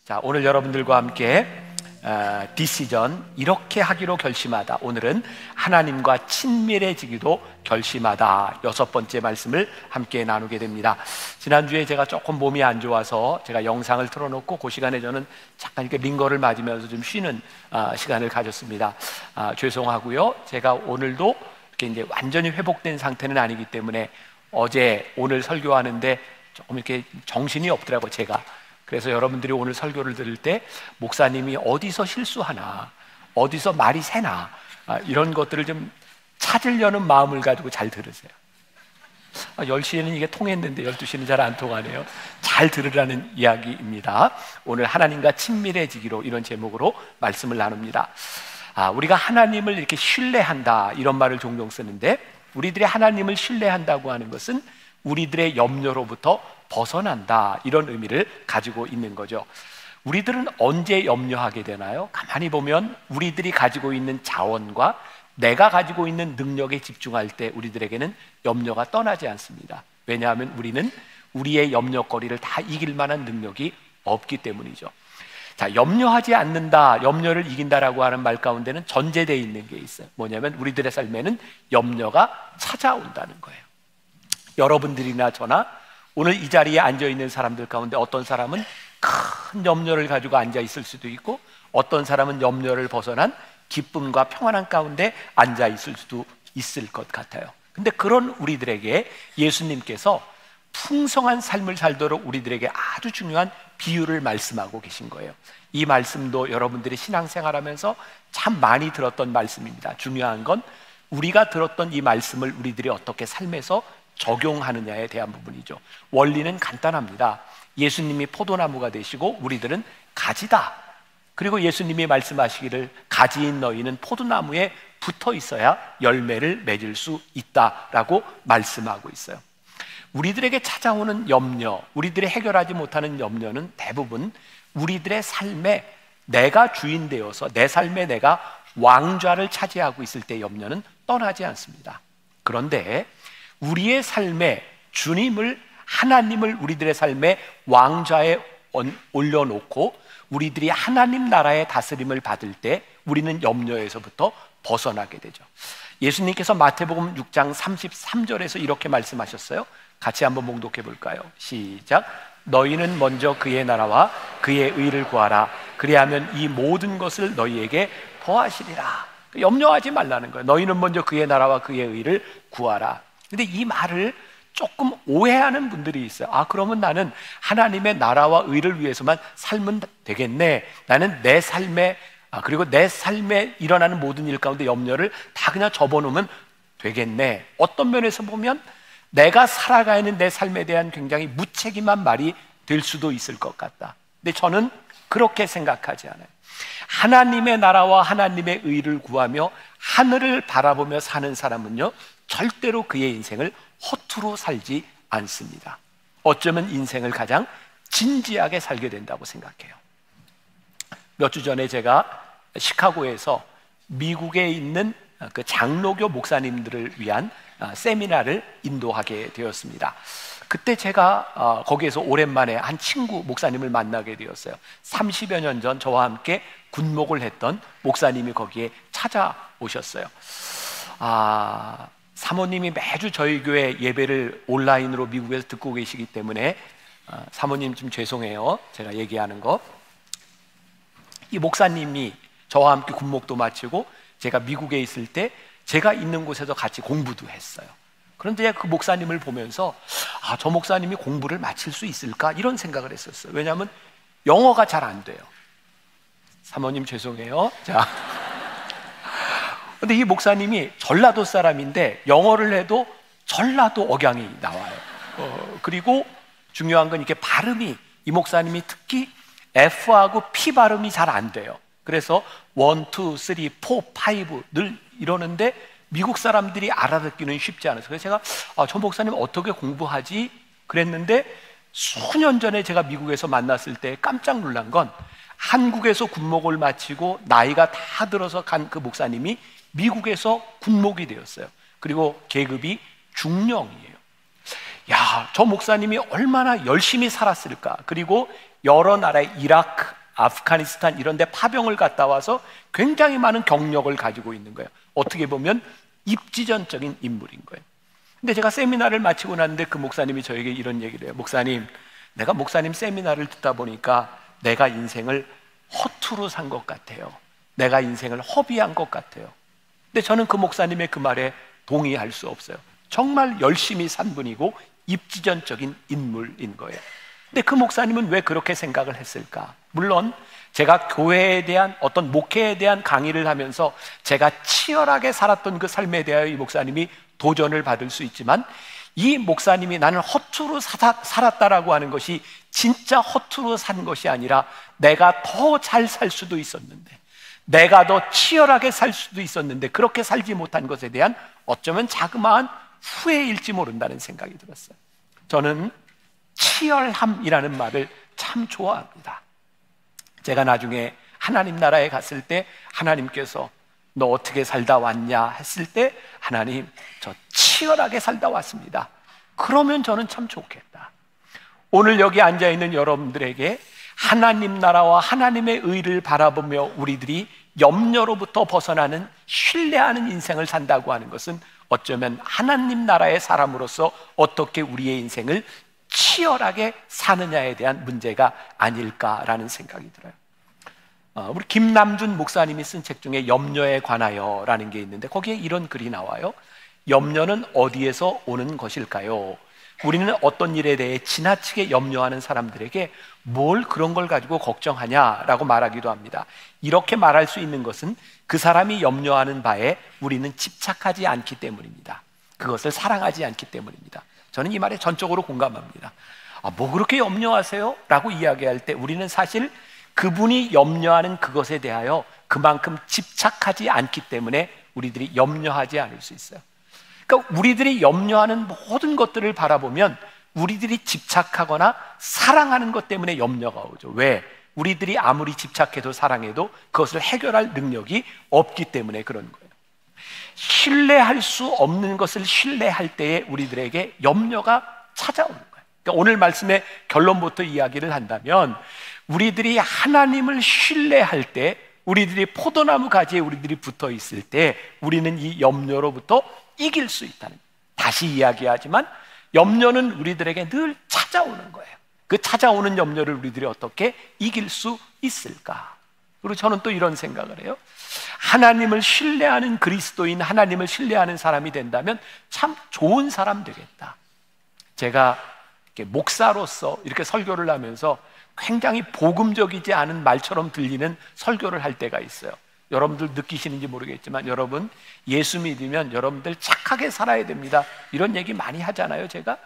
자, 오늘 여러분들과 함께 디시전, 이렇게 하기로 결심하다. 오늘은 하나님과 친밀해지기도 결심하다, 6번째 말씀을 함께 나누게 됩니다. 지난주에 제가 조금 몸이 안 좋아서 제가 영상을 틀어놓고 그 시간에 저는 잠깐 이렇게 링거를 맞으면서 좀 쉬는 시간을 가졌습니다. 죄송하고요. 제가 오늘도 이렇게 이제 완전히 회복된 상태는 아니기 때문에 어제 오늘 설교하는데 조금 이렇게 정신이 없더라고요, 제가. 그래서 여러분들이 오늘 설교를 들을 때 목사님이 어디서 실수하나, 어디서 말이 새나, 이런 것들을 좀 찾으려는 마음을 가지고 잘 들으세요. 10시에는 이게 통했는데 12시는 잘 안 통하네요. 잘 들으라는 이야기입니다. 오늘 하나님과 친밀해지기로, 이런 제목으로 말씀을 나눕니다. 우리가 하나님을 이렇게 신뢰한다, 이런 말을 종종 쓰는데, 우리들이 하나님을 신뢰한다고 하는 것은 우리들의 염려로부터 벗어난다, 이런 의미를 가지고 있는 거죠. 우리들은 언제 염려하게 되나요? 가만히 보면 우리들이 가지고 있는 자원과 내가 가지고 있는 능력에 집중할 때 우리들에게는 염려가 떠나지 않습니다. 왜냐하면 우리는 우리의 염려거리를 다 이길 만한 능력이 없기 때문이죠. 자, 염려하지 않는다, 염려를 이긴다라고 하는 말 가운데는 전제되어 있는 게 있어요. 뭐냐면 우리들의 삶에는 염려가 찾아온다는 거예요. 여러분들이나 저나 오늘 이 자리에 앉아있는 사람들 가운데 어떤 사람은 큰 염려를 가지고 앉아있을 수도 있고, 어떤 사람은 염려를 벗어난 기쁨과 평안한 가운데 앉아있을 수도 있을 것 같아요. 근데 그런 우리들에게 예수님께서 풍성한 삶을 살도록 우리들에게 아주 중요한 비유를 말씀하고 계신 거예요. 이 말씀도 여러분들이 신앙생활하면서 참 많이 들었던 말씀입니다. 중요한 건 우리가 들었던 이 말씀을 우리들이 어떻게 삶에서 적용하느냐에 대한 부분이죠. 원리는 간단합니다. 예수님이 포도나무가 되시고 우리들은 가지다. 그리고 예수님이 말씀하시기를 가지인 너희는 포도나무에 붙어 있어야 열매를 맺을 수 있다라고 말씀하고 있어요. 우리들에게 찾아오는 염려, 우리들이 해결하지 못하는 염려는 대부분 우리들의 삶에 내가 주인 되어서 내 삶에 내가 왕좌를 차지하고 있을 때 염려는 떠나지 않습니다. 그런데 우리의 삶에 주님을, 하나님을 우리들의 삶에 왕좌에 올려놓고 우리들이 하나님 나라의 다스림을 받을 때 우리는 염려에서부터 벗어나게 되죠. 예수님께서 마태복음 6장 33절에서 이렇게 말씀하셨어요. 같이 한번 봉독해 볼까요? 시작. 너희는 먼저 그의 나라와 그의 의를 구하라. 그리하면 이 모든 것을 너희에게 더하시리라. 염려하지 말라는 거예요. 너희는 먼저 그의 나라와 그의 의를 구하라. 근데 이 말을 조금 오해하는 분들이 있어요. 그러면 나는 하나님의 나라와 의를 위해서만 살면 되겠네. 나는 내 삶에, 그리고 내 삶에 일어나는 모든 일 가운데 염려를 다 그냥 접어놓으면 되겠네. 어떤 면에서 보면 내가 살아가는 내 삶에 대한 굉장히 무책임한 말이 될 수도 있을 것 같다. 근데 저는 그렇게 생각하지 않아요. 하나님의 나라와 하나님의 의를 구하며 하늘을 바라보며 사는 사람은요, 절대로 그의 인생을 허투루 살지 않습니다. 어쩌면 인생을 가장 진지하게 살게 된다고 생각해요. 몇 주 전에 제가 시카고에서 미국에 있는 그 장로교 목사님들을 위한 세미나를 인도하게 되었습니다. 그때 제가 거기에서 오랜만에 한 친구 목사님을 만나게 되었어요. 30여 년 전 저와 함께 군목을 했던 목사님이 거기에 찾아오셨어요. 사모님이 매주 저희 교회 예배를 온라인으로 미국에서 듣고 계시기 때문에 사모님 좀 죄송해요, 제가 얘기하는 거. 이 목사님이 저와 함께 군목도 마치고 제가 미국에 있을 때 제가 있는 곳에서 같이 공부도 했어요. 그런데 그 목사님을 보면서 저 목사님이 공부를 마칠 수 있을까, 이런 생각을 했었어요. 왜냐하면 영어가 잘 안 돼요. 사모님 죄송해요. 자, 근데 이 목사님이 전라도 사람인데 영어를 해도 전라도 억양이 나와요. 그리고 중요한 건 이렇게 발음이, 이 목사님이 특히 F하고 P 발음이 잘 안 돼요. 그래서 1, 2, 3, 4, 5 늘 이러는데 미국 사람들이 알아듣기는 쉽지 않아서, 그래서 제가 저 목사님 어떻게 공부하지? 그랬는데 수년 전에 제가 미국에서 만났을 때 깜짝 놀란 건, 한국에서 군목을 마치고 나이가 다 들어서 간 그 목사님이 미국에서 군목이 되었어요. 그리고 계급이 중령이에요. 야, 저 목사님이 얼마나 열심히 살았을까. 그리고 여러 나라의 이라크, 아프가니스탄 이런 데 파병을 갔다 와서 굉장히 많은 경력을 가지고 있는 거예요. 어떻게 보면 입지전적인 인물인 거예요. 근데 제가 세미나를 마치고 났는데 그 목사님이 저에게 이런 얘기를 해요. 목사님, 내가 목사님 세미나를 듣다 보니까 내가 인생을 허투루 산 것 같아요. 내가 인생을 허비한 것 같아요. 근데 저는 그 목사님의 그 말에 동의할 수 없어요. 정말 열심히 산 분이고 입지전적인 인물인 거예요. 근데 그 목사님은 왜 그렇게 생각을 했을까? 물론 제가 교회에 대한 어떤 목회에 대한 강의를 하면서 제가 치열하게 살았던 그 삶에 대하여 이 목사님이 도전을 받을 수 있지만, 이 목사님이 나는 허투루 살았다라고 하는 것이 진짜 허투루 산 것이 아니라 내가 더 잘 살 수도 있었는데, 내가 더 치열하게 살 수도 있었는데 그렇게 살지 못한 것에 대한 어쩌면 자그마한 후회일지 모른다는 생각이 들었어요. 저는 치열함이라는 말을 참 좋아합니다. 제가 나중에 하나님 나라에 갔을 때 하나님께서 너 어떻게 살다 왔냐 했을 때, 하나님 저 치열하게 살다 왔습니다. 그러면 저는 참 좋겠다. 오늘 여기 앉아있는 여러분들에게 하나님 나라와 하나님의 의를 바라보며 우리들이 염려로부터 벗어나는 신뢰하는 인생을 산다고 하는 것은 어쩌면 하나님 나라의 사람으로서 어떻게 우리의 인생을 치열하게 사느냐에 대한 문제가 아닐까라는 생각이 들어요. 우리 김남준 목사님이 쓴 책 중에 염려에 관하여라는 게 있는데 거기에 이런 글이 나와요. 염려는 어디에서 오는 것일까요? 우리는 어떤 일에 대해 지나치게 염려하는 사람들에게 뭘 그런 걸 가지고 걱정하냐라고 말하기도 합니다. 이렇게 말할 수 있는 것은 그 사람이 염려하는 바에 우리는 집착하지 않기 때문입니다. 그것을 사랑하지 않기 때문입니다. 저는 이 말에 전적으로 공감합니다. 뭐 그렇게 염려하세요? 라고 이야기할 때 우리는 사실 그분이 염려하는 그것에 대하여 그만큼 집착하지 않기 때문에 우리들이 염려하지 않을 수 있어요. 그러니까 우리들이 염려하는 모든 것들을 바라보면 우리들이 집착하거나 사랑하는 것 때문에 염려가 오죠. 왜? 우리들이 아무리 집착해도 사랑해도 그것을 해결할 능력이 없기 때문에 그런 거예요. 신뢰할 수 없는 것을 신뢰할 때에 우리들에게 염려가 찾아오는 거예요. 그러니까 오늘 말씀의 결론부터 이야기를 한다면, 우리들이 하나님을 신뢰할 때, 우리들이 포도나무 가지에 우리들이 붙어 있을 때 우리는 이 염려로부터 이길 수 있다는, 다시 이야기하지만 염려는 우리들에게 늘 찾아오는 거예요. 그 찾아오는 염려를 우리들이 어떻게 이길 수 있을까? 그리고 저는 또 이런 생각을 해요. 하나님을 신뢰하는 그리스도인, 하나님을 신뢰하는 사람이 된다면 참 좋은 사람 되겠다. 제가 이렇게 목사로서 이렇게 설교를 하면서 굉장히 복음적이지 않은 말처럼 들리는 설교를 할 때가 있어요. 여러분들 느끼시는지 모르겠지만, 여러분 예수 믿으면 여러분들 착하게 살아야 됩니다, 이런 얘기 많이 하잖아요. 제가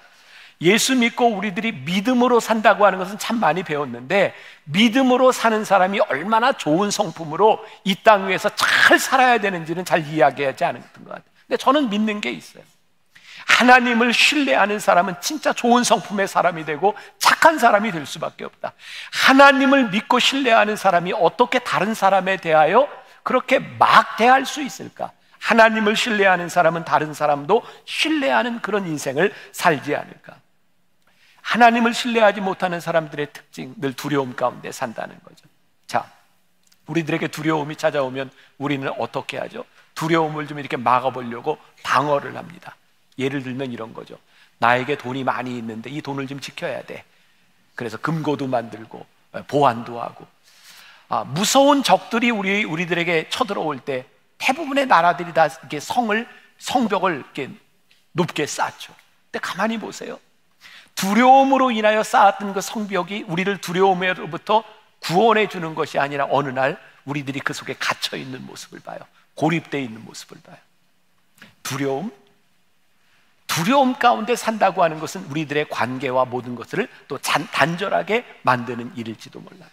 예수 믿고 우리들이 믿음으로 산다고 하는 것은 참 많이 배웠는데, 믿음으로 사는 사람이 얼마나 좋은 성품으로 이 땅 위에서 잘 살아야 되는지는 잘 이야기하지 않았던 것 같아요. 근데 저는 믿는 게 있어요. 하나님을 신뢰하는 사람은 진짜 좋은 성품의 사람이 되고 착한 사람이 될 수밖에 없다. 하나님을 믿고 신뢰하는 사람이 어떻게 다른 사람에 대하여 그렇게 막 대할 수 있을까? 하나님을 신뢰하는 사람은 다른 사람도 신뢰하는 그런 인생을 살지 않을까? 하나님을 신뢰하지 못하는 사람들의 특징, 늘 두려움 가운데 산다는 거죠. 자, 우리들에게 두려움이 찾아오면 우리는 어떻게 하죠? 두려움을 좀 이렇게 막아보려고 방어를 합니다. 예를 들면 이런 거죠. 나에게 돈이 많이 있는데 이 돈을 좀 지켜야 돼. 그래서 금고도 만들고 보안도 하고. 무서운 적들이 우리들에게 쳐들어올 때 대부분의 나라들이 다 이렇게 성벽을 이렇게 높게 쌓죠. 근데 가만히 보세요. 두려움으로 인하여 쌓았던 그 성벽이 우리를 두려움으로부터 구원해 주는 것이 아니라 어느 날 우리들이 그 속에 갇혀 있는 모습을 봐요. 고립되어 있는 모습을 봐요. 두려움 가운데 산다고 하는 것은 우리들의 관계와 모든 것을 또 단절하게 만드는 일일지도 몰라요.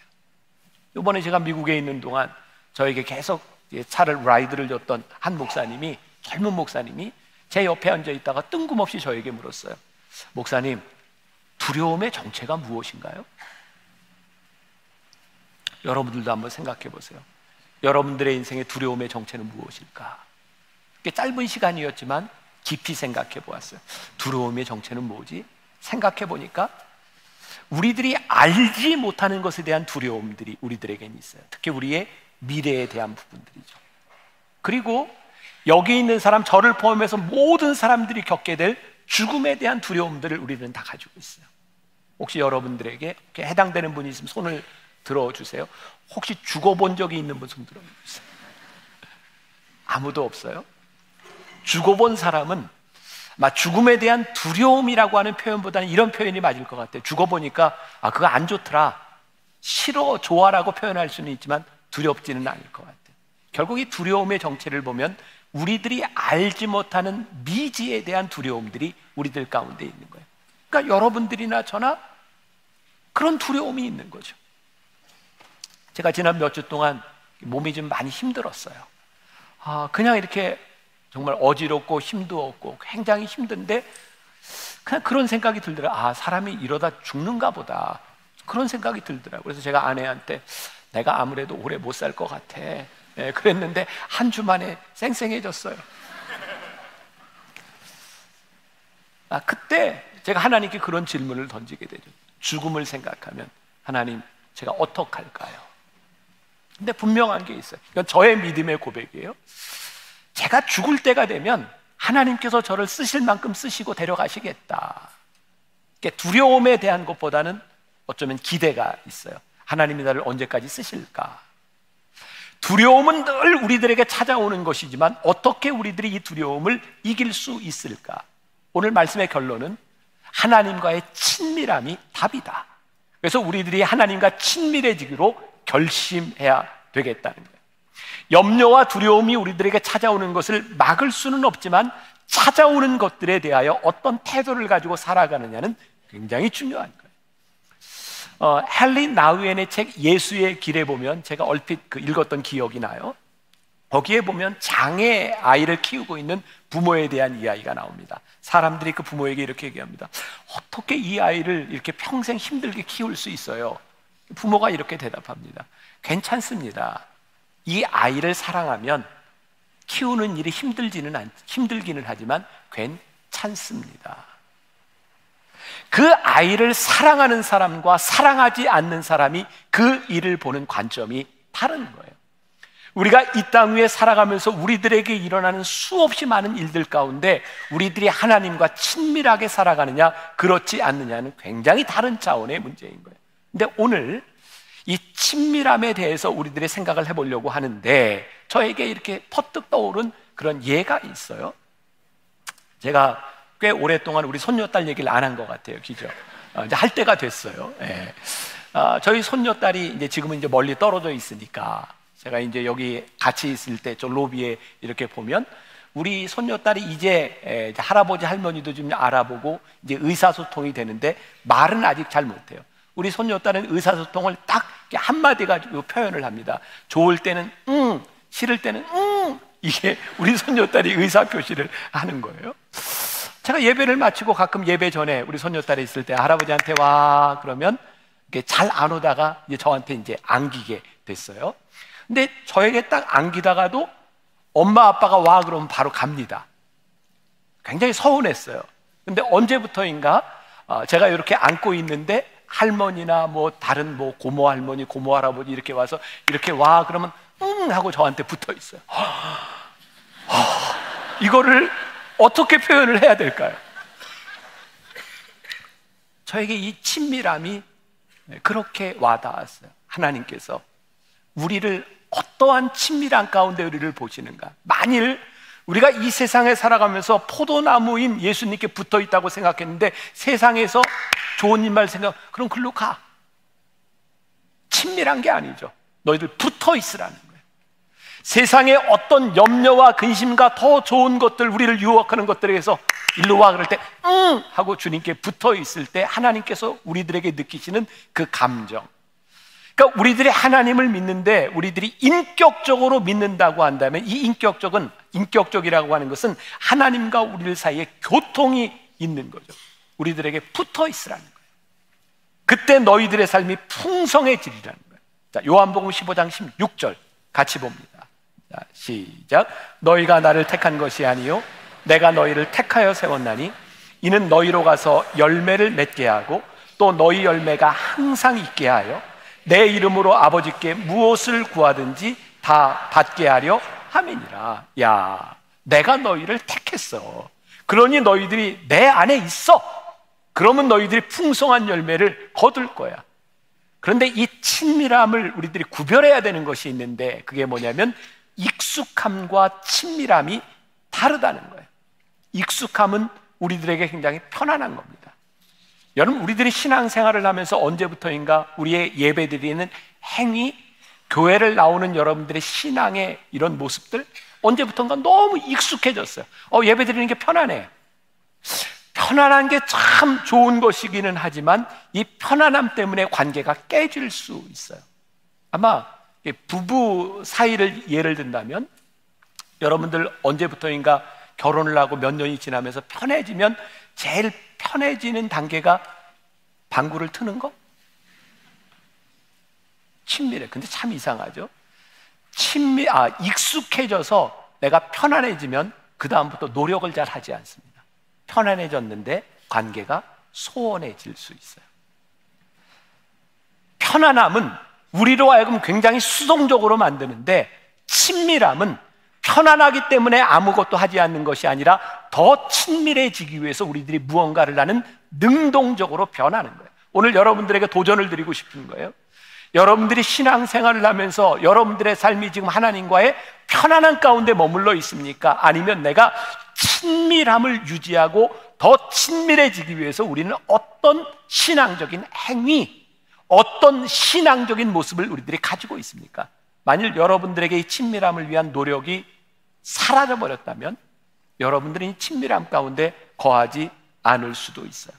이번에 제가 미국에 있는 동안 저에게 계속 차를 라이드를 줬던 한 목사님이, 젊은 목사님이 제 옆에 앉아 있다가 뜬금없이 저에게 물었어요. 목사님, 두려움의 정체가 무엇인가요? 여러분들도 한번 생각해 보세요. 여러분들의 인생의 두려움의 정체는 무엇일까? 짧은 시간이었지만 깊이 생각해 보았어요. 두려움의 정체는 뭐지? 생각해 보니까 우리들이 알지 못하는 것에 대한 두려움들이 우리들에게는 있어요. 특히 우리의 미래에 대한 부분들이죠. 그리고 여기 있는 사람, 저를 포함해서 모든 사람들이 겪게 될 죽음에 대한 두려움들을 우리는 다 가지고 있어요. 혹시 여러분들에게 해당되는 분이 있으면 손을 들어주세요. 혹시 죽어본 적이 있는 분 손 들어주세요. 아무도 없어요? 죽어본 사람은 죽음에 대한 두려움이라고 하는 표현보다는 이런 표현이 맞을 것 같아요. 죽어보니까 그거 안 좋더라, 싫어, 좋아라고 표현할 수는 있지만 두렵지는 않을 것 같아요. 결국 이 두려움의 정체를 보면 우리들이 알지 못하는 미지에 대한 두려움들이 우리들 가운데 있는 거예요. 그러니까 여러분들이나 저나 그런 두려움이 있는 거죠. 제가 지난 몇 주 동안 몸이 좀 많이 힘들었어요. 그냥 이렇게 정말 어지럽고 힘도 없고 굉장히 힘든데 그냥 그런 생각이 들더라고요. 사람이 이러다 죽는가 보다, 그런 생각이 들더라고요. 그래서 제가 아내한테 내가 아무래도 오래 못 살 것 같아, 그랬는데 한 주 만에 쌩쌩해졌어요. 그때 제가 하나님께 그런 질문을 던지게 되죠. 죽음을 생각하면 하나님, 제가 어떡할까요? 근데 분명한 게 있어요. 이건 저의 믿음의 고백이에요. 제가 죽을 때가 되면 하나님께서 저를 쓰실 만큼 쓰시고 데려가시겠다. 두려움에 대한 것보다는 어쩌면 기대가 있어요. 하나님이 나를 언제까지 쓰실까? 두려움은 늘 우리들에게 찾아오는 것이지만 어떻게 우리들이 이 두려움을 이길 수 있을까? 오늘 말씀의 결론은 하나님과의 친밀함이 답이다. 그래서 우리들이 하나님과 친밀해지기로 결심해야 되겠다는 거예요. 염려와 두려움이 우리들에게 찾아오는 것을 막을 수는 없지만 찾아오는 것들에 대하여 어떤 태도를 가지고 살아가느냐는 굉장히 중요한 거예요. 헨리 나우엔의 책 예수의 길에 보면, 제가 얼핏 읽었던 기억이 나요. 거기에 보면 장애 아이를 키우고 있는 부모에 대한 이야기가 나옵니다. 사람들이 그 부모에게 이렇게 얘기합니다. 어떻게 이 아이를 이렇게 평생 힘들게 키울 수 있어요? 부모가 이렇게 대답합니다. 괜찮습니다. 이 아이를 사랑하면 키우는 일이 힘들기는 하지만 괜찮습니다. 그 아이를 사랑하는 사람과 사랑하지 않는 사람이 그 일을 보는 관점이 다른 거예요. 우리가 이 땅 위에 살아가면서 우리들에게 일어나는 수없이 많은 일들 가운데 우리들이 하나님과 친밀하게 살아가느냐 그렇지 않느냐는 굉장히 다른 차원의 문제인 거예요. 근데 오늘 이 친밀함에 대해서 우리들의 생각을 해보려고 하는데 저에게 이렇게 퍼뜩 떠오른 그런 예가 있어요. 제가 꽤 오랫동안 우리 손녀딸 얘기를 안 한 것 같아요. 그죠? 이제 할 때가 됐어요. 예. 저희 손녀딸이 이제 지금은 이제 멀리 떨어져 있으니까 제가 이제 여기 같이 있을 때 저 로비에 이렇게 보면 우리 손녀딸이 이제 할아버지 할머니도 좀 알아보고 이제 의사소통이 되는데 말은 아직 잘 못해요. 우리 손녀딸은 의사소통을 딱 한마디 가지고 표현을 합니다. 좋을 때는 싫을 때는 이게 우리 손녀딸이 의사표시를 하는 거예요. 제가 예배를 마치고 가끔 예배 전에 우리 손녀딸이 있을 때 할아버지한테 와 그러면 잘 안 오다가 이제 저한테 이제 안기게 됐어요. 근데 저에게 딱 안기다가도 엄마 아빠가 와 그러면 바로 갑니다. 굉장히 서운했어요. 근데 언제부터인가 제가 이렇게 안고 있는데 할머니나 뭐 다른 뭐 고모 할머니, 고모 할아버지 이렇게 와서 이렇게 와 그러면 하고 저한테 붙어 있어요. 이거를 어떻게 표현을 해야 될까요? 저에게 이 친밀함이 그렇게 와닿았어요. 하나님께서 우리를 어떠한 친밀함 가운데 우리를 보시는가. 만일 우리가 이 세상에 살아가면서 포도나무인 예수님께 붙어 있다고 생각했는데 세상에서 좋은 일만 생각, 그럼 글로 가. 친밀한 게 아니죠. 너희들 붙어 있으라는 거예요. 세상에 어떤 염려와 근심과 더 좋은 것들, 우리를 유혹하는 것들에서 일로 와 그럴 때 하고 주님께 붙어 있을 때 하나님께서 우리들에게 느끼시는 그 감정. 그러니까 우리들이 하나님을 믿는데 우리들이 인격적으로 믿는다고 한다면 이 인격적이라고 하는 것은 하나님과 우리 사이에 교통이 있는 거죠. 우리들에게 붙어 있으라는 거예요. 그때 너희들의 삶이 풍성해지리라는 거예요. 자, 요한복음 15장 16절 같이 봅니다. 자, 시작. 너희가 나를 택한 것이 아니요 내가 너희를 택하여 세웠나니 이는 너희로 가서 열매를 맺게 하고 또 너희 열매가 항상 있게 하여 내 이름으로 아버지께 무엇을 구하든지 다 받게 하려 함이니라. 야, 내가 너희를 택했어. 그러니 너희들이 내 안에 있어. 그러면 너희들이 풍성한 열매를 거둘 거야. 그런데 이 친밀함을 우리들이 구별해야 되는 것이 있는데, 그게 뭐냐면 익숙함과 친밀함이 다르다는 거예요. 익숙함은 우리들에게 굉장히 편안한 겁니다. 여러분, 우리들이 신앙생활을 하면서 언제부터인가 우리의 예배드리는 행위, 교회를 나오는 여러분들의 신앙의 이런 모습들, 언제부턴가 너무 익숙해졌어요. 예배드리는 게 편안해. 편안한 게 참 좋은 것이기는 하지만 이 편안함 때문에 관계가 깨질 수 있어요. 아마 부부 사이를 예를 든다면, 여러분들 언제부터인가 결혼을 하고 몇 년이 지나면서 편해지면 제일 편해지는 단계가 방구를 트는 거? 친밀해. 근데 참 이상하죠? 익숙해져서 내가 편안해지면 그 다음부터 노력을 잘 하지 않습니다. 편안해졌는데 관계가 소원해질 수 있어요. 편안함은 우리로 하여금 굉장히 수동적으로 만드는데, 친밀함은 편안하기 때문에 아무것도 하지 않는 것이 아니라 더 친밀해지기 위해서 우리들이 무언가를 하는 능동적으로 변하는 거예요. 오늘 여러분들에게 도전을 드리고 싶은 거예요. 여러분들이 신앙생활을 하면서 여러분들의 삶이 지금 하나님과의 편안한 가운데 머물러 있습니까? 아니면 내가 친밀함을 유지하고 더 친밀해지기 위해서 우리는 어떤 신앙적인 행위, 어떤 신앙적인 모습을 우리들이 가지고 있습니까? 만일 여러분들에게 이 친밀함을 위한 노력이 사라져버렸다면 여러분들은 이 친밀함 가운데 거하지 않을 수도 있어요.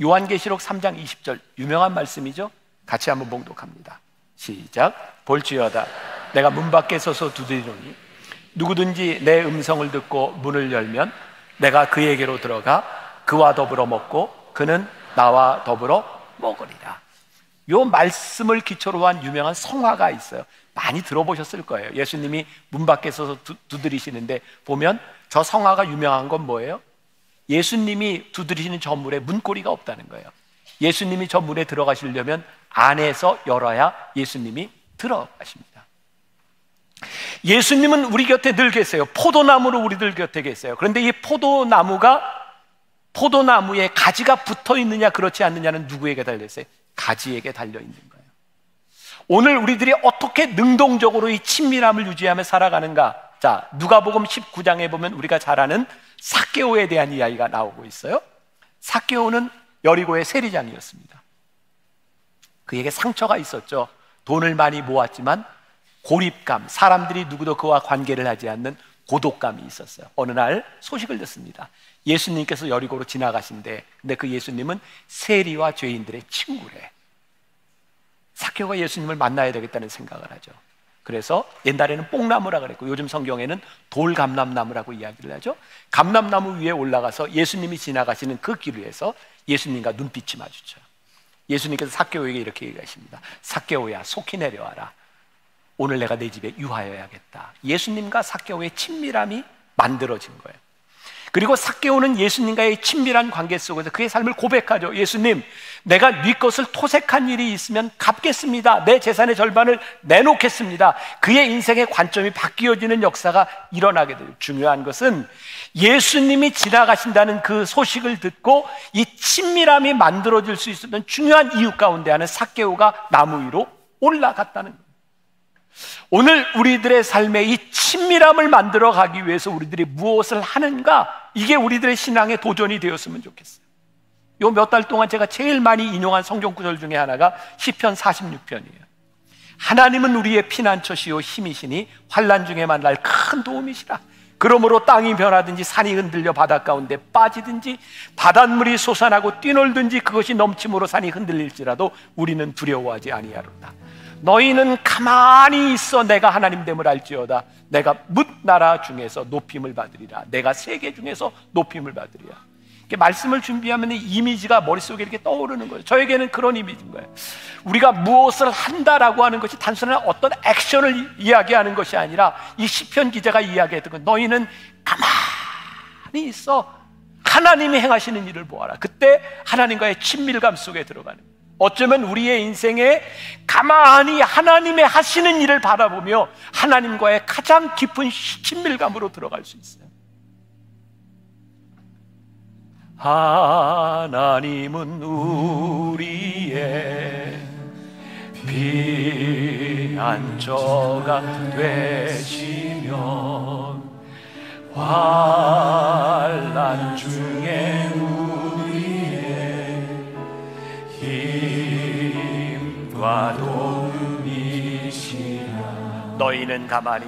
요한계시록 3장 20절, 유명한 말씀이죠? 같이 한번 봉독합니다. 시작. 볼지어다 내가 문 밖에 서서 두드리노니 누구든지 내 음성을 듣고 문을 열면 내가 그에게로 들어가 그와 더불어 먹고 그는 나와 더불어 먹으리라. 요 말씀을 기초로 한 유명한 성화가 있어요. 많이 들어보셨을 거예요. 예수님이 문 밖에 서서 두드리시는데 보면 저 성화가 유명한 건 뭐예요? 예수님이 두드리시는 저 문에 문고리가 없다는 거예요. 예수님이 저 문에 들어가시려면 안에서 열어야 예수님이 들어가십니다. 예수님은 우리 곁에 늘 계세요. 포도나무로 우리들 곁에 계세요. 그런데 이 포도나무에 가지가 붙어 있느냐 그렇지 않느냐는 누구에게 달려있어요? 가지에게 달려있는 거예요. 오늘 우리들이 어떻게 능동적으로 이 친밀함을 유지하며 살아가는가? 자, 누가복음 19장에 보면 우리가 잘 아는 삭개오에 대한 이야기가 나오고 있어요. 삭개오는 여리고의 세리장이었습니다. 그에게 상처가 있었죠. 돈을 많이 모았지만 고립감, 사람들이 누구도 그와 관계를 하지 않는 고독감이 있었어요. 어느 날 소식을 듣습니다. 예수님께서 여리고로 지나가신대. 근데 그 예수님은 세리와 죄인들의 친구래. 삭개오가 예수님을 만나야 되겠다는 생각을 하죠. 그래서 옛날에는 뽕나무라 그랬고 요즘 성경에는 돌감람나무라고 이야기를 하죠. 감람나무 위에 올라가서 예수님이 지나가시는 그 길 위에서 예수님과 눈빛이 마주쳐요. 예수님께서 삭개오에게 이렇게 얘기하십니다. 삭개오야, 속히 내려와라. 오늘 내가 내 집에 유하여야겠다. 예수님과 삭개오의 친밀함이 만들어진 거예요. 그리고 삭개오는 예수님과의 친밀한 관계 속에서 그의 삶을 고백하죠. 예수님, 내가 네 것을 토색한 일이 있으면 갚겠습니다. 내 재산의 절반을 내놓겠습니다. 그의 인생의 관점이 바뀌어지는 역사가 일어나게 돼요. 중요한 것은 예수님이 지나가신다는 그 소식을 듣고 이 친밀함이 만들어질 수 있었던 중요한 이유 가운데 하나는 삭개오가 나무 위로 올라갔다는 거예요. 오늘 우리들의 삶에 이 친밀함을 만들어 가기 위해서 우리들이 무엇을 하는가? 이게 우리들의 신앙의 도전이 되었으면 좋겠어요. 요 몇 달 동안 제가 제일 많이 인용한 성경 구절 중에 하나가 시편 46편이에요. 하나님은 우리의 피난처시요 힘이시니 환난 중에 만날 큰 도움이시라. 그러므로 땅이 변하든지 산이 흔들려 바닷 가운데 빠지든지 바닷물이 솟아나고 뛰놀든지 그것이 넘침으로 산이 흔들릴지라도 우리는 두려워하지 아니하리로다. 너희는 가만히 있어 내가 하나님 됨을 알지어다. 내가 뭇 나라 중에서 높임을 받으리라. 내가 세계 중에서 높임을 받으리라. 이렇게 말씀을 준비하면 이 이미지가 머릿속에 이렇게 떠오르는 거예요. 저에게는 그런 이미지인 거예요. 우리가 무엇을 한다라고 하는 것이 단순한 어떤 액션을 이야기하는 것이 아니라 이 시편 기자가 이야기했던 것, 너희는 가만히 있어 하나님이 행하시는 일을 보아라. 그때 하나님과의 친밀감 속에 들어가는 거예요. 어쩌면 우리의 인생에 가만히 하나님의 하시는 일을 바라보며 하나님과의 가장 깊은 친밀감으로 들어갈 수 있어요. 하나님은 우리의 피난처가 되시며 환난 중에 우리의 힘과 도움이시라. 너희는 가만히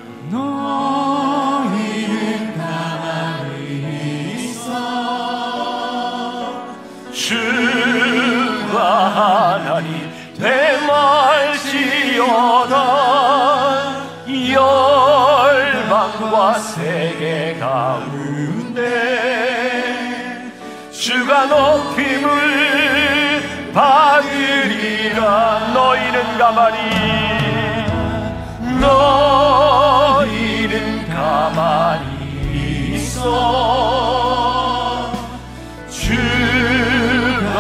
있어 주가 하나님 되말지어다. 열방과 세계 가운데 주가 높임을 받으리라. 너희는 가만히 있어 주가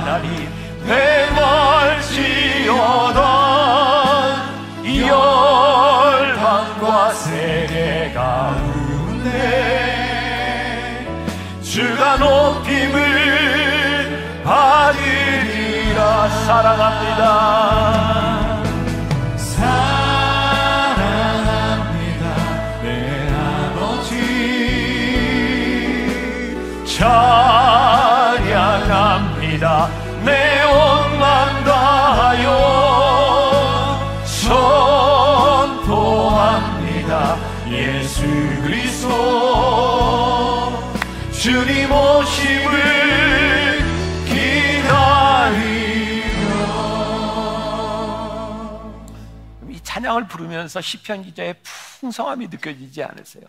하나님 되말지어다. 열방과 세계 가운데 주가 높임을 받으리라. 사랑합니다. 사랑합니다 내 아버지. 찬양합니다 내 온 맘 다하여. 선포합니다 예수 그리스도 주님 오심을 기다리며. 이 찬양을 부르면서 시편 기자의 풍성함이 느껴지지 않으세요?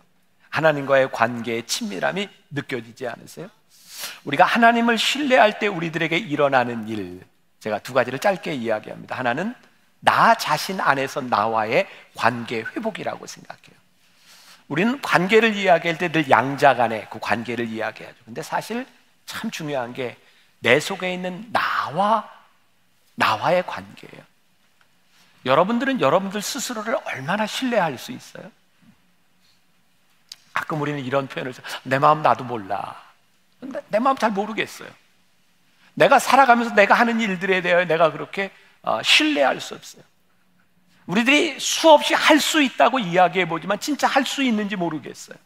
하나님과의 관계의 친밀함이 느껴지지 않으세요? 우리가 하나님을 신뢰할 때 우리들에게 일어나는 일, 제가 두 가지를 짧게 이야기합니다. 하나는 나 자신 안에서 나와의 관계 회복이라고 생각해요. 우리는 관계를 이야기할 때 늘 양자 간의 그 관계를 이야기하죠. 근데 사실 참 중요한 게 내 속에 있는 나와의 관계예요. 여러분들은 여러분들 스스로를 얼마나 신뢰할 수 있어요? 가끔 우리는 이런 표현을 써요. 내 마음 나도 몰라. 내 마음 잘 모르겠어요. 내가 살아가면서 내가 하는 일들에 대하여 내가 그렇게 신뢰할 수 없어요. 우리들이 수없이 할 수 있다고 이야기해 보지만 진짜 할 수 있는지 모르겠어요.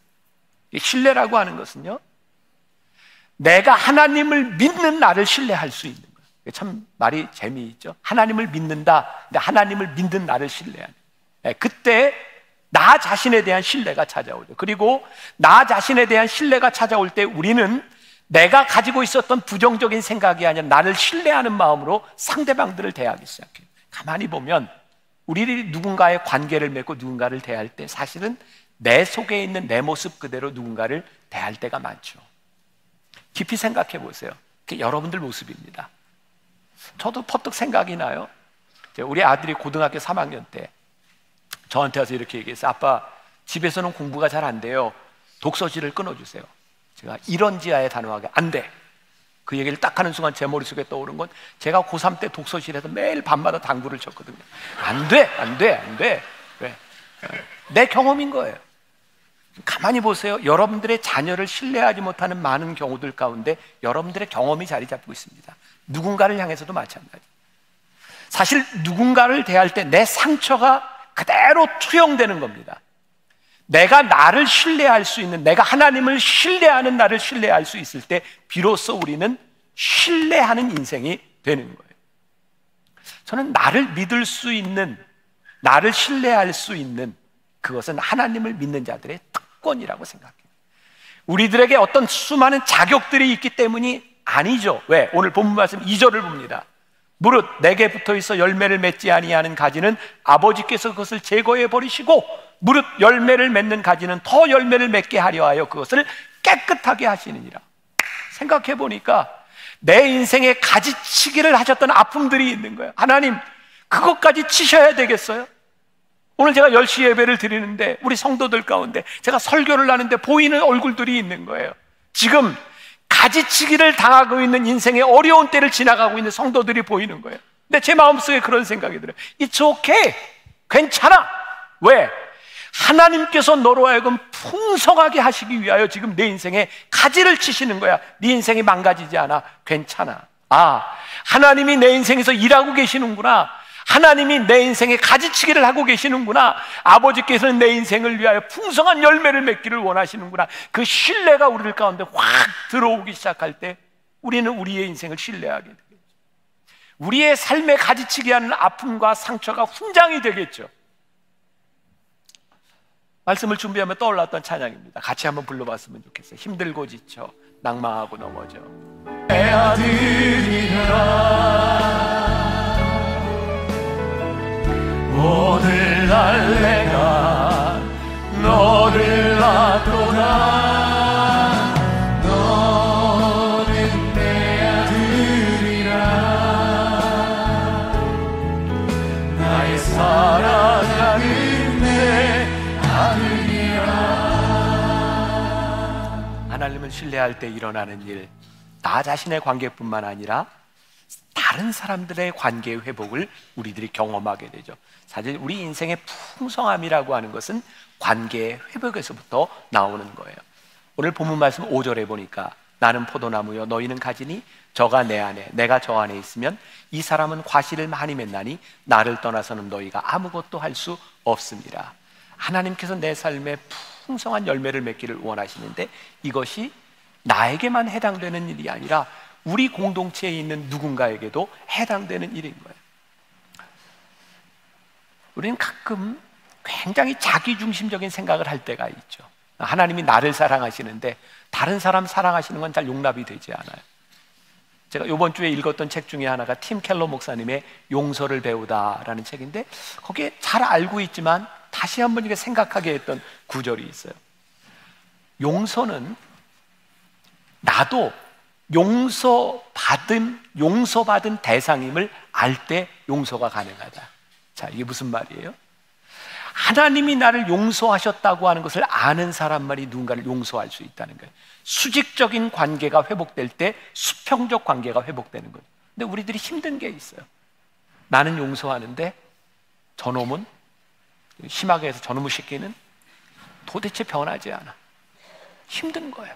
신뢰라고 하는 것은요, 내가 하나님을 믿는 나를 신뢰할 수 있는 거예요. 참 말이 재미있죠. 하나님을 믿는다. 근데 하나님을 믿는 나를 신뢰하는. 그때 나 자신에 대한 신뢰가 찾아오죠. 그리고 나 자신에 대한 신뢰가 찾아올 때 우리는 내가 가지고 있었던 부정적인 생각이 아니라 나를 신뢰하는 마음으로 상대방들을 대하기 시작해요. 가만히 보면 우리들이 누군가의 관계를 맺고 누군가를 대할 때 사실은 내 속에 있는 내 모습 그대로 누군가를 대할 때가 많죠. 깊이 생각해 보세요. 그게 여러분들 모습입니다. 저도 퍼뜩 생각이 나요. 우리 아들이 고등학교 3학년 때 저한테 와서 이렇게 얘기했어요. 아빠, 집에서는 공부가 잘 안 돼요. 독서실을 끊어주세요. 제가 이런 지하에 단호하게 안 돼. 그 얘기를 딱 하는 순간 제 머릿속에 떠오른 건 제가 고3 때 독서실에서 매일 밤마다 당구를 쳤거든요. 안 돼. 왜? 내 경험인 거예요. 가만히 보세요. 여러분들의 자녀를 신뢰하지 못하는 많은 경우들 가운데 여러분들의 경험이 자리 잡고 있습니다. 누군가를 향해서도 마찬가지. 사실 누군가를 대할 때 내 상처가 그대로 투영되는 겁니다. 내가 나를 신뢰할 수 있는, 내가 하나님을 신뢰하는 나를 신뢰할 수 있을 때 비로소 우리는 신뢰하는 인생이 되는 거예요. 저는 나를 믿을 수 있는, 나를 신뢰할 수 있는 그것은 하나님을 믿는 자들의 특권이라고 생각해요. 우리들에게 어떤 수많은 자격들이 있기 때문이 아니죠. 왜? 오늘 본문 말씀 2절을 봅니다. 무릇 내게 붙어있어 열매를 맺지 아니하는 가지는 아버지께서 그것을 제거해 버리시고 무릇 열매를 맺는 가지는 더 열매를 맺게 하려 하여 그것을 깨끗하게 하시느니라. 생각해 보니까 내 인생에 가지치기를 하셨던 아픔들이 있는 거예요. 하나님, 그것까지 치셔야 되겠어요? 오늘 제가 10시 예배를 드리는데 우리 성도들 가운데 제가 설교를 하는데 보이는 얼굴들이 있는 거예요. 지금 가지치기를 당하고 있는 인생의 어려운 때를 지나가고 있는 성도들이 보이는 거예요. 근데 제 마음속에 그런 생각이 들어요. It's okay. 괜찮아. 왜? 하나님께서 너로 하여금 풍성하게 하시기 위하여 지금 내 인생에 가지를 치시는 거야. 네 인생이 망가지지 않아. 괜찮아. 아, 하나님이 내 인생에서 일하고 계시는구나. 하나님이 내 인생에 가지치기를 하고 계시는구나. 아버지께서는 내 인생을 위하여 풍성한 열매를 맺기를 원하시는구나. 그 신뢰가 우리 가운데 확 들어오기 시작할 때 우리는 우리의 인생을 신뢰하게 되겠죠. 우리의 삶에 가지치기 하는 아픔과 상처가 훈장이 되겠죠. 말씀을 준비하며 떠올랐던 찬양입니다. 같이 한번 불러봤으면 좋겠어요. 힘들고 지쳐 낭망하고 넘어져 내 아들이라 오늘날 내가 너를 낳도다 너는 내 아들이라 나의 사랑하는 내 아들이라. 하나님을 신뢰할 때 일어나는 일, 나 자신의 관계뿐만 아니라 다른 사람들의 관계의 회복을 우리들이 경험하게 되죠. 사실 우리 인생의 풍성함이라고 하는 것은 관계의 회복에서부터 나오는 거예요. 오늘 본문 말씀 5절에 보니까 나는 포도나무여 너희는 가지니 저가 내 안에 내가 저 안에 있으면 이 사람은 과실을 많이 맺나니 나를 떠나서는 너희가 아무것도 할 수 없습니다. 하나님께서 내 삶에 풍성한 열매를 맺기를 원하시는데 이것이 나에게만 해당되는 일이 아니라 우리 공동체에 있는 누군가에게도 해당되는 일인 거예요. 우리는 가끔 굉장히 자기중심적인 생각을 할 때가 있죠. 하나님이 나를 사랑하시는데 다른 사람 사랑하시는 건 잘 용납이 되지 않아요. 제가 이번 주에 읽었던 책 중에 하나가 팀 켈러 목사님의 용서를 배우다라는 책인데 거기에 잘 알고 있지만 다시 한번 이렇게 생각하게 했던 구절이 있어요. 용서는 나도 용서받은 대상임을 알 때 용서가 가능하다. 자, 이게 무슨 말이에요? 하나님이 나를 용서하셨다고 하는 것을 아는 사람만이 누군가를 용서할 수 있다는 거예요. 수직적인 관계가 회복될 때 수평적 관계가 회복되는 거예요. 근데 우리들이 힘든 게 있어요. 나는 용서하는데 저놈은, 심하게 해서 저놈의 새끼는 도대체 변하지 않아. 힘든 거예요.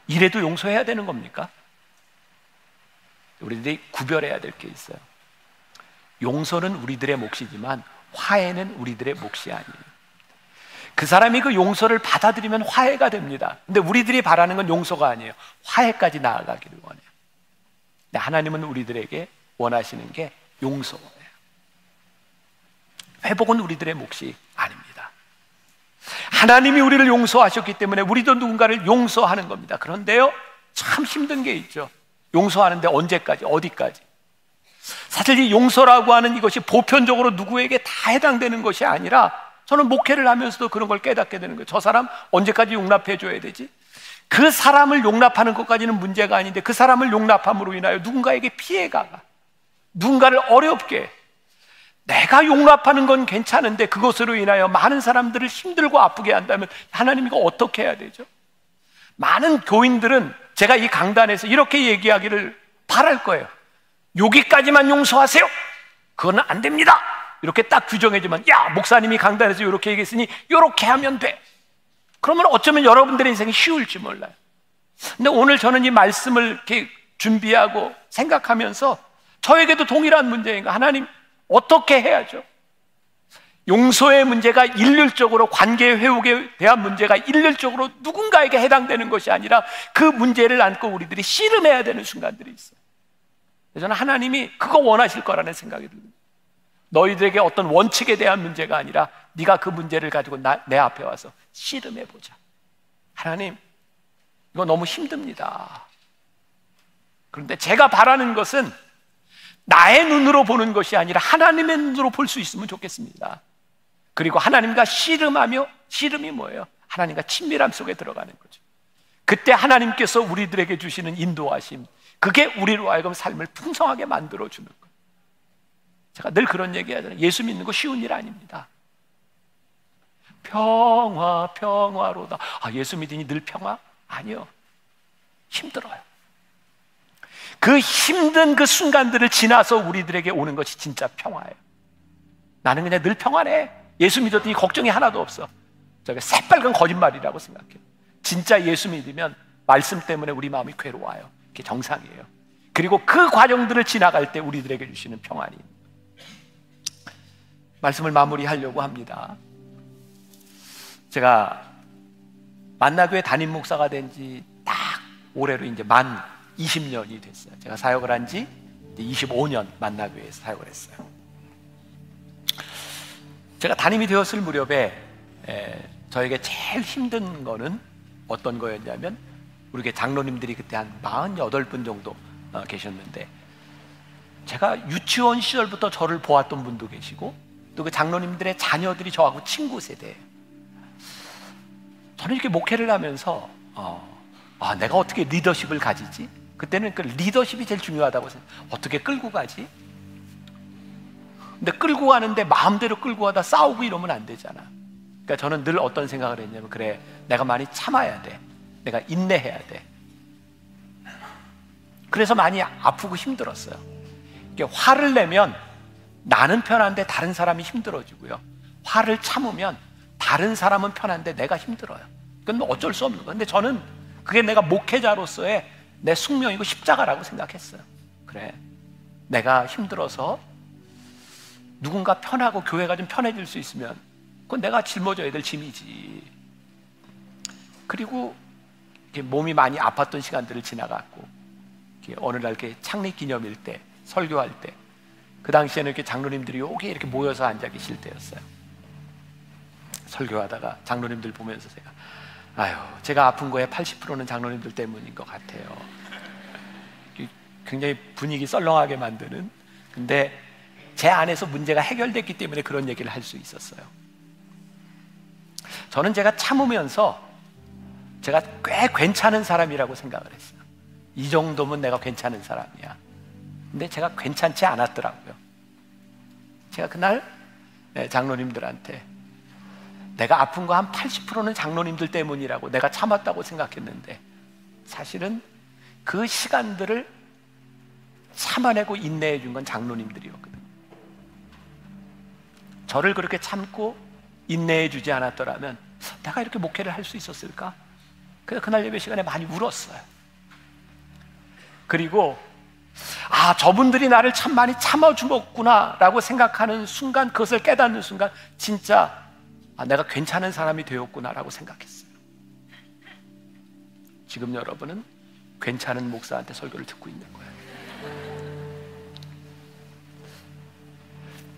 이래도 용서해야 되는 겁니까? 우리들이 구별해야 될 게 있어요. 용서는 우리들의 몫이지만 화해는 우리들의 몫이 아니에요. 그 사람이 그 용서를 받아들이면 화해가 됩니다. 근데 우리들이 바라는 건 용서가 아니에요. 화해까지 나아가기를 원해요. 근데 하나님은 우리들에게 원하시는 게 용서예요. 회복은 우리들의 몫이 아닙니다. 하나님이 우리를 용서하셨기 때문에 우리도 누군가를 용서하는 겁니다. 그런데요, 참 힘든 게 있죠. 용서하는데 언제까지, 어디까지? 사실 이 용서라고 하는 이것이 보편적으로 누구에게 다 해당되는 것이 아니라 저는 목회를 하면서도 그런 걸 깨닫게 되는 거예요. 저 사람 언제까지 용납해 줘야 되지? 그 사람을 용납하는 것까지는 문제가 아닌데 그 사람을 용납함으로 인하여 누군가에게 피해가 가, 누군가를 어렵게, 내가 용납하는 건 괜찮은데 그것으로 인하여 많은 사람들을 힘들고 아프게 한다면 하나님 이거 어떻게 해야 되죠? 많은 교인들은 제가 이 강단에서 이렇게 얘기하기를 바랄 거예요. 여기까지만 용서하세요. 그건 안 됩니다. 이렇게 딱 규정해주면, 야, 목사님이 강단에서 이렇게 얘기했으니 이렇게 하면 돼. 그러면 어쩌면 여러분들의 인생이 쉬울지 몰라요. 근데 오늘 저는 이 말씀을 이렇게 준비하고 생각하면서 저에게도 동일한 문제인가? 하나님, 어떻게 해야죠? 용서의 문제가 일률적으로, 관계 회복에 대한 문제가 일률적으로 누군가에게 해당되는 것이 아니라 그 문제를 안고 우리들이 씨름해야 되는 순간들이 있어요. 저는 하나님이 그거 원하실 거라는 생각이 듭니다. 너희들에게 어떤 원칙에 대한 문제가 아니라 네가 그 문제를 가지고 내 앞에 와서 씨름해보자. 하나님, 이거 너무 힘듭니다. 그런데 제가 바라는 것은 나의 눈으로 보는 것이 아니라 하나님의 눈으로 볼 수 있으면 좋겠습니다. 그리고 하나님과 씨름하며, 씨름이 뭐예요? 하나님과 친밀함 속에 들어가는 거죠. 그때 하나님께서 우리들에게 주시는 인도하심, 그게 우리로 하여금 삶을 풍성하게 만들어주는 거예요. 제가 늘 그런 얘기 하잖아요. 예수 믿는 거 쉬운 일 아닙니다. 평화, 평화로다. 아, 예수 믿으니 늘 평화? 아니요. 힘들어요. 그 힘든 그 순간들을 지나서 우리들에게 오는 것이 진짜 평화예요. 나는 그냥 늘 평안해. 예수 믿었더니 걱정이 하나도 없어. 저게 새빨간 거짓말이라고 생각해요. 진짜 예수 믿으면 말씀 때문에 우리 마음이 괴로워요. 그게 정상이에요. 그리고 그 과정들을 지나갈 때 우리들에게 주시는 평안이, 말씀을 마무리하려고 합니다. 제가 만나교회 담임 목사가 된 지 딱 올해로 이제 만 20년이 됐어요. 제가 사역을 한 지 25년 만나교회에서 사역을 했어요. 제가 담임이 되었을 무렵에 저에게 제일 힘든 거는 어떤 거였냐면, 우리 장로님들이 그때 한 48분 정도 계셨는데, 제가 유치원 시절부터 저를 보았던 분도 계시고, 또 그 장로님들의 자녀들이 저하고 친구 세대예요. 저는 이렇게 목회를 하면서 내가 어떻게 리더십을 가지지? 그때는 그 리더십이 제일 중요하다고 생각해요. 어떻게 끌고 가지? 근데 끌고 가는데 마음대로 끌고 가다 싸우고 이러면 안 되잖아. 그러니까 저는 늘 어떤 생각을 했냐면, 그래, 내가 많이 참아야 돼. 내가 인내해야 돼. 그래서 많이 아프고 힘들었어요. 화를 내면 나는 편한데 다른 사람이 힘들어지고요, 화를 참으면 다른 사람은 편한데 내가 힘들어요. 그건 뭐 어쩔 수 없는 거예요. 근데 저는 그게 내가 목회자로서의 내 숙명이고 십자가라고 생각했어요. 그래, 내가 힘들어서 누군가 편하고 교회가 좀 편해질 수 있으면 그건 내가 짊어져야 될 짐이지. 그리고 몸이 많이 아팠던 시간들을 지나갔고, 어느 날 창립기념일 때, 설교할 때, 그 당시에는 이렇게 장로님들이 여기 이렇게 모여서 앉아 계실 때였어요. 설교하다가 장로님들 보면서 제가 아픈 거에 80%는 장로님들 때문인 것 같아요. 굉장히 분위기 썰렁하게 만드는, 근데 제 안에서 문제가 해결됐기 때문에 그런 얘기를 할 수 있었어요. 저는 제가 참으면서 제가 꽤 괜찮은 사람이라고 생각을 했어요. 이 정도면 내가 괜찮은 사람이야. 근데 제가 괜찮지 않았더라고요. 제가 그날 장로님들한테 내가 아픈 거 한 80%는 장로님들 때문이라고 내가 참았다고 생각했는데, 사실은 그 시간들을 참아내고 인내해 준 건 장로님들이었거든요. 저를 그렇게 참고 인내해 주지 않았더라면 내가 이렇게 목회를 할 수 있었을까? 그래서 그날 예배 시간에 많이 울었어요. 그리고 저분들이 나를 참 많이 참아주었구나 라고 생각하는 순간, 그것을 깨닫는 순간 진짜 내가 괜찮은 사람이 되었구나 라고 생각했어요. 지금 여러분은 괜찮은 목사한테 설교를 듣고 있는 거예요.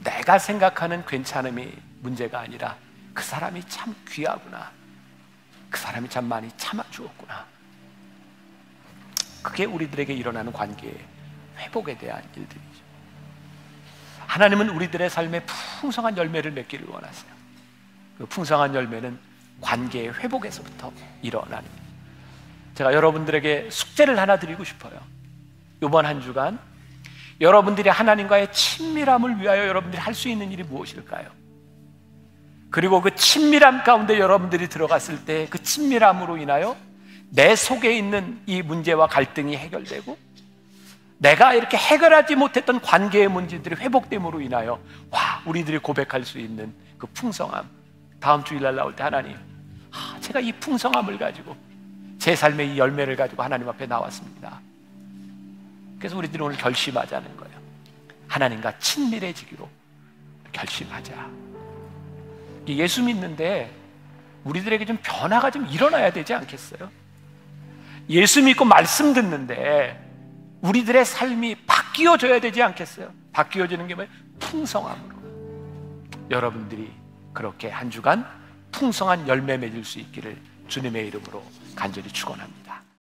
내가 생각하는 괜찮음이 문제가 아니라 그 사람이 참 귀하구나, 그 사람이 참 많이 참아주었구나. 그게 우리들에게 일어나는 관계의 회복에 대한 일들이죠. 하나님은 우리들의 삶에 풍성한 열매를 맺기를 원하세요. 그 풍성한 열매는 관계의 회복에서부터 일어나는 거예요. 제가 여러분들에게 숙제를 하나 드리고 싶어요. 이번 한 주간 여러분들이 하나님과의 친밀함을 위하여 여러분들이 할 수 있는 일이 무엇일까요? 그리고 그 친밀함 가운데 여러분들이 들어갔을 때 그 친밀함으로 인하여 내 속에 있는 이 문제와 갈등이 해결되고, 내가 이렇게 해결하지 못했던 관계의 문제들이 회복됨으로 인하여 우리들이 고백할 수 있는 그 풍성함, 다음 주일날 나올 때 하나님, 제가 이 풍성함을 가지고 제 삶의 이 열매를 가지고 하나님 앞에 나왔습니다. 그래서 우리들이 오늘 결심하자는 거예요. 하나님과 친밀해지기로 결심하자. 예수 믿는데 우리들에게 좀 변화가 좀 일어나야 되지 않겠어요? 예수 믿고 말씀 듣는데 우리들의 삶이 바뀌어져야 되지 않겠어요? 바뀌어지는 게 뭐예요? 풍성함으로. 여러분들이 그렇게 한 주간 풍성한 열매 맺을 수 있기를 주님의 이름으로 간절히 축원합니다.